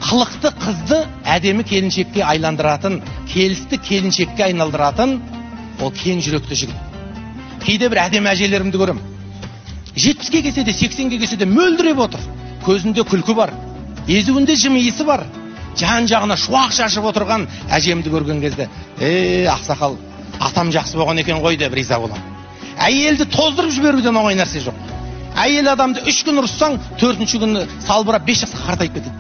қылықты қызды әдемі келіншекке айландыратын, келісті келіншекке айналдыратын ол кең жүректі жігіт. Кейде бір әдемі әжелерімді көрем. 70-ге келсе де, 80-ге келсе де мөлдіреп отыр. Көзінде күлкі бар, езуінде жымиысы бар. Жан-жағына шуақ шашып отырған әжемді көрген кезде, ақсақал, атам жақсы болған екен ғой деп риза болам. Әйелді тоздырып жіберуден оңай нәрсе жоқ. Әйел адамды 3 күн ұрыссаң, 4-ші күні салбырап 5 жасқа қартайып кетеді.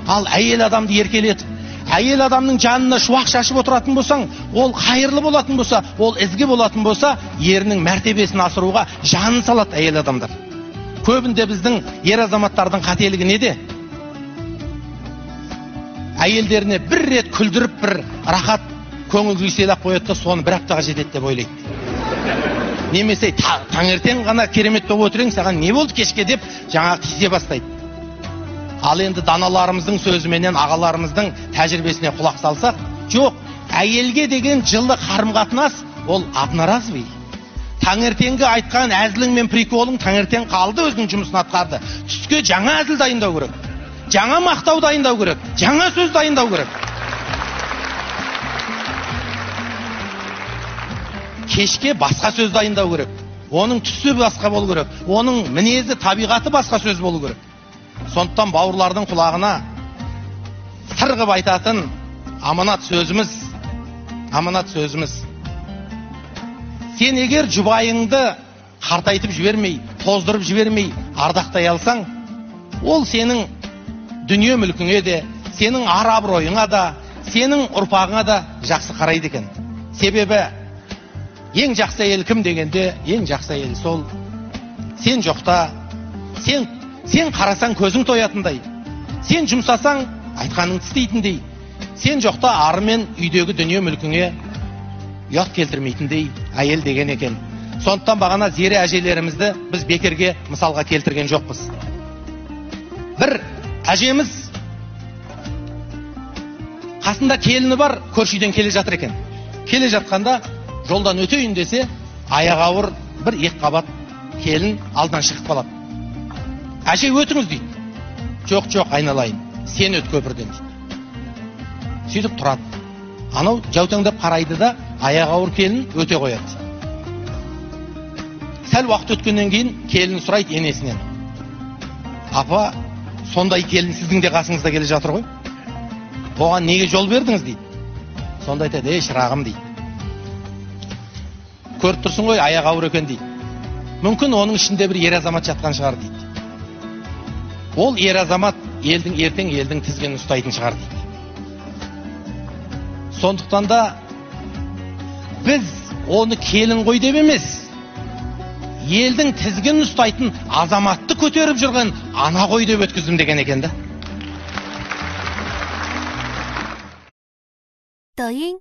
Ал әйел адамды еркелетіп, әйел адамның жанына шуақ шашып отыратын болсаң, ол қайырлы болатын болса, ол ізгі болатын болса, ерінің мәртебесін асыруға жанын салады әйел адамдар. Көбінде біздің ер азаматтардың қателігі неде? Әйелдеріне бір рет күлдіріп, бір рахат көңіл күй сыйлап қояды да, соны бір аптаға жетеді деп ойлайды. Немесе таңертең ғана керемет болып отырың, саған не болды кешке деп жаңа тисе бастайды. Ал енді даналарымыздың сөзіменен, ағаларымыздың тәжірибесіне құлақ салсақ, жоқ, әйелге деген жылы қарым-қатынас ол одноразовый. Таңертеңгі айтқан әзілің мен приколың таңертең қалды, өзінің жұмысын атқарды. Түске жаңа әзіл дайындау керек, жаңа мақтау дайындау керек, жаңа сөз дайындау керек. Кешке басқа сөз дайындау керек. Оның түсі басқа болу керек. Оның мінезі, табиғаты басқа сөз болу керек. Сондықтан бауырлардың құлағына сырғып айтатын аманат сөзіміз. Сен егер жұбайыңды қартайтып жібермей, тоздырып жібермей, ардақтай алсаң, ол сенің дүние мүлкіңе де, сенің ар-абыройыңа да, сенің ұрпағыңа да жақсы қарайды екен. Себебі ең жақсы әйел кім дегенде, ең жақсы әйел сол. Сен жоқта, сен қарасаң көзің тоятындай, сен жұмсасаң айтқаныңды істейтіндей, сен жоқта ары мен үйдегі дүние мүлкіңе ұят келтірмейтіндей әйел деген екен. Сондықтан бағана зере әжелерімізді біз бекерге мысалға келтірген жоқпыз. Бір әжеміз қасында келіні бар, көршіден келе жатыр екен. Келе жатқанда жолдан өтейін десе, аяғы ауыр бір екіқабат келін алдынан шығып қалады. Әже өтіңіз дейді. Жоқ, айналайын, сен өт көпірден дейді. Сөйтіп тұрады. Анау жаутаңдап қарайды да, аяғы ауыр келін өте қояды. Сәл уақыт өткеннен кейін келін сұрайды енесінен. Апа, сондай келін сіздің де қасыңызда келе жатыр ғой? Оған неге жол бердіңіз дейді. Сонда айтады, шырағым дейді. Көріп тұрсың ғой, аяғы ауыр екен дейді. Мүмкін оның ішінде бір ер азамат жатқан шығар дейді. Ол ер азамат ертең елдің тізгінін ұстайтын шығар дейді. Сондықтан да біз оны келін ғой деп емес, елдің тізгінін ұстайтын азаматты көтеріп жүрген ана ғой деп өткіздім деген екен да. 抖音